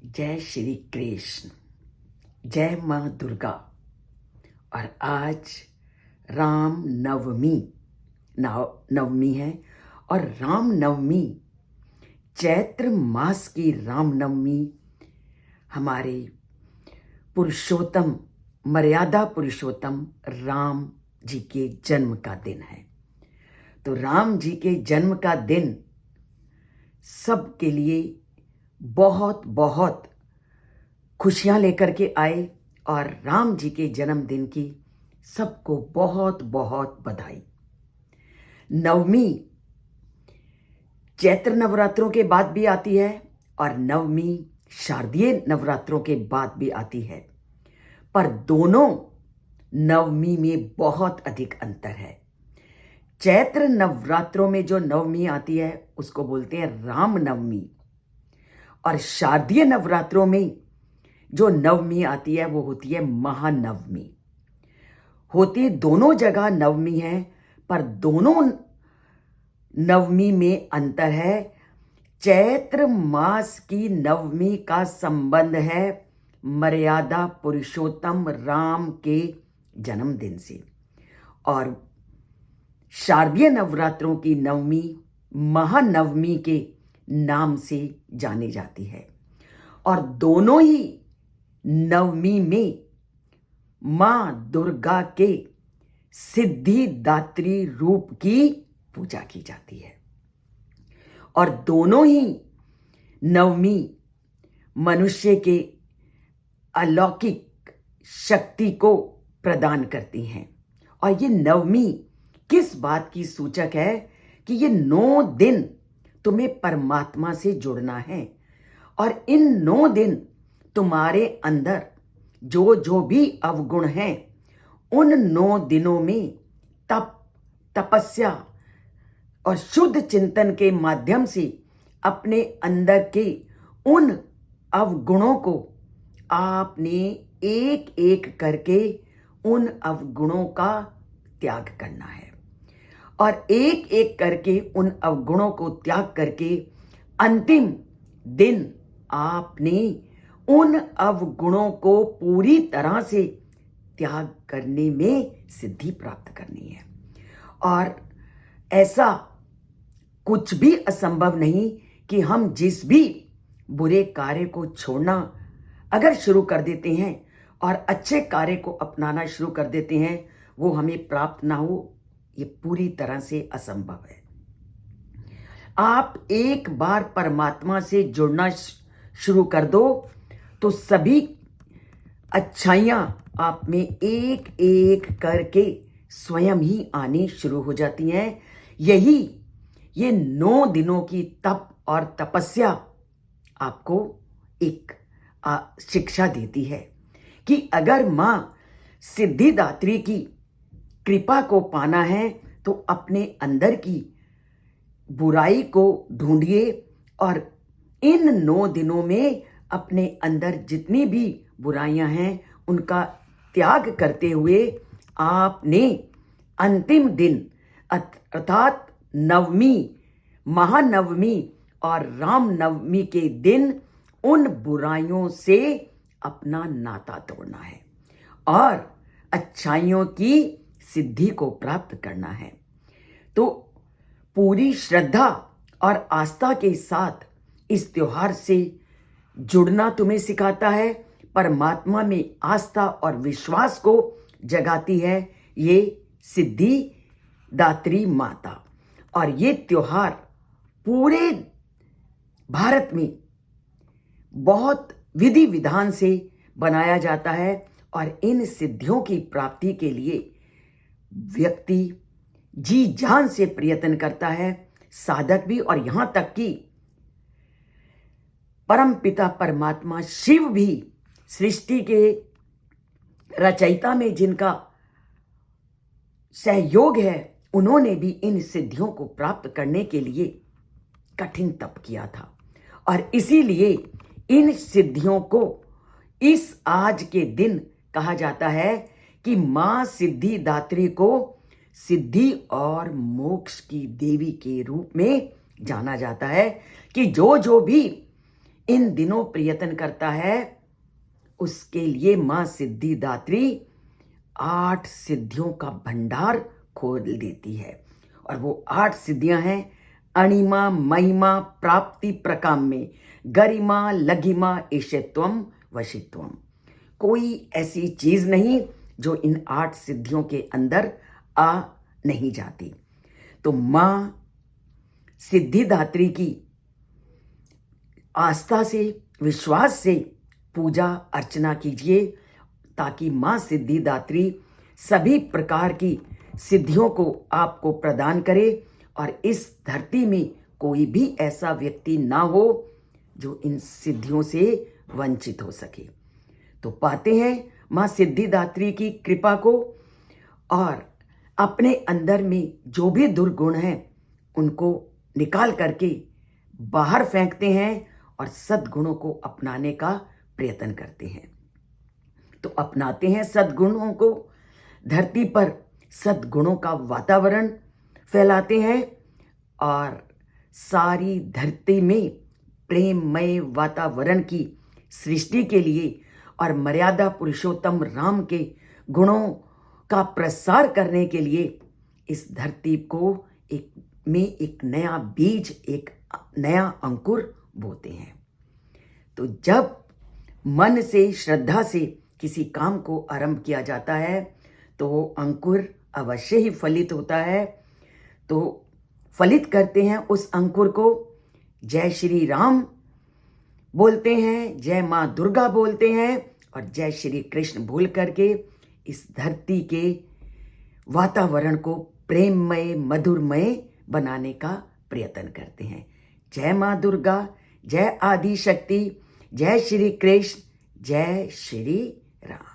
जय श्री कृष्ण। जय माँ दुर्गा। और आज राम नवमी नवमी है। और राम नवमी चैत्र मास की राम नवमी हमारे पुरुषोत्तम मर्यादा पुरुषोत्तम राम जी के जन्म का दिन है। तो राम जी के जन्म का दिन सबके लिए बहुत बहुत खुशियां लेकर के आए। और राम जी के जन्मदिन की सबको बहुत बहुत बधाई। नवमी चैत्र नवरात्रों के बाद भी आती है और नवमी शारदीय नवरात्रों के बाद भी आती है, पर दोनों नवमी में बहुत अधिक अंतर है। चैत्र नवरात्रों में जो नवमी आती है उसको बोलते हैं राम नवमी, और शारदीय नवरात्रों में जो नवमी आती है वो होती है महानवमी। होती दोनों जगह नवमी है, पर दोनों नवमी में अंतर है। चैत्र मास की नवमी का संबंध है मर्यादा पुरुषोत्तम राम के जन्मदिन से, और शारदीय नवरात्रों की नवमी महानवमी के नाम से जानी जाती है। और दोनों ही नवमी में मां दुर्गा के सिद्धिदात्री रूप की पूजा की जाती है। और दोनों ही नवमी मनुष्य के अलौकिक शक्ति को प्रदान करती हैं। और ये नवमी किस बात की सूचक है कि ये 9 दिन तुम्हें परमात्मा से जुड़ना है, और इन 9 दिन तुम्हारे अंदर जो जो भी अवगुण हैं उन 9 दिनों में तप, तपस्या और शुद्ध चिंतन के माध्यम से अपने अंदर के उन अवगुणों को आपने एक एक करके उन अवगुणों का त्याग करना है। और एक एक करके उन अवगुणों को त्याग करके अंतिम दिन आपने उन अवगुणों को पूरी तरह से त्याग करने में सिद्धि प्राप्त करनी है। और ऐसा कुछ भी असंभव नहीं कि हम जिस भी बुरे कार्य को छोड़ना अगर शुरू कर देते हैं और अच्छे कार्य को अपनाना शुरू कर देते हैं वो हमें प्राप्त ना हो, ये पूरी तरह से असंभव है। आप एक बार परमात्मा से जुड़ना शुरू कर दो तो सभी अच्छाइयां आप में एक एक करके स्वयं ही आनी शुरू हो जाती हैं। यही ये 9 दिनों की तप और तपस्या आपको एक शिक्षा देती है कि अगर मां सिद्धिदात्री की कृपा को पाना है तो अपने अंदर की बुराई को ढूंढिए, और इन 9 दिनों में अपने अंदर जितनी भी बुराइयां हैं उनका त्याग करते हुए आपने अंतिम दिन अर्थात नवमी, महानवमी और राम नवमी के दिन उन बुराइयों से अपना नाता तोड़ना है और अच्छाइयों की सिद्धि को प्राप्त करना है। तो पूरी श्रद्धा और आस्था के साथ इस त्योहार से जुड़ना तुम्हें सिखाता है, परमात्मा में आस्था और विश्वास को जगाती है ये सिद्धिदात्री माता। और ये त्योहार पूरे भारत में बहुत विधि विधान से बनाया जाता है, और इन सिद्धियों की प्राप्ति के लिए व्यक्ति जी जान से प्रयत्न करता है, साधक भी, और यहां तक कि परम पिता परमात्मा शिव भी सृष्टि के रचयिता में जिनका सहयोग है उन्होंने भी इन सिद्धियों को प्राप्त करने के लिए कठिन तप किया था। और इसीलिए इन सिद्धियों को इस आज के दिन कहा जाता है कि मां सिद्धिदात्री को सिद्धि और मोक्ष की देवी के रूप में जाना जाता है, कि जो जो भी इन दिनों प्रयत्न करता है, उसके लिए मां सिद्धिदात्री 8 सिद्धियों का भंडार खोल देती है। और वो 8 सिद्धियां हैं अणिमा महिमा प्राप्ति प्रकाम में गरिमा लघिमा ईशत्वम वशित्वम। कोई ऐसी चीज नहीं जो इन 8 सिद्धियों के अंदर आ नहीं जाती। तो मां सिद्धिदात्री की आस्था से विश्वास से पूजा अर्चना कीजिए, ताकि मां सिद्धिदात्री सभी प्रकार की सिद्धियों को आपको प्रदान करे और इस धरती में कोई भी ऐसा व्यक्ति ना हो जो इन सिद्धियों से वंचित हो सके। तो पाते हैं मां सिद्धिदात्री की कृपा को, और अपने अंदर में जो भी दुर्गुण हैं उनको निकाल करके बाहर फेंकते हैं और सद्गुणों को अपनाने का प्रयत्न करते हैं। तो अपनाते हैं सद्गुणों को, धरती पर सद्गुणों का वातावरण फैलाते हैं और सारी धरती में प्रेममय वातावरण की सृष्टि के लिए और मर्यादा पुरुषोत्तम राम के गुणों का प्रसार करने के लिए इस धरती को एक नया बीज, एक नया अंकुर बोते हैं। तो जब मन से श्रद्धा से किसी काम को आरंभ किया जाता है तो वो अंकुर अवश्य ही फलित होता है। तो फलित करते हैं उस अंकुर को, जय श्री राम बोलते हैं, जय मां दुर्गा बोलते हैं और जय श्री कृष्ण बोल करके इस धरती के वातावरण को प्रेममय मधुरमय बनाने का प्रयत्न करते हैं। जय मां दुर्गा, जय आदि शक्ति, जय श्री कृष्ण, जय श्री राम।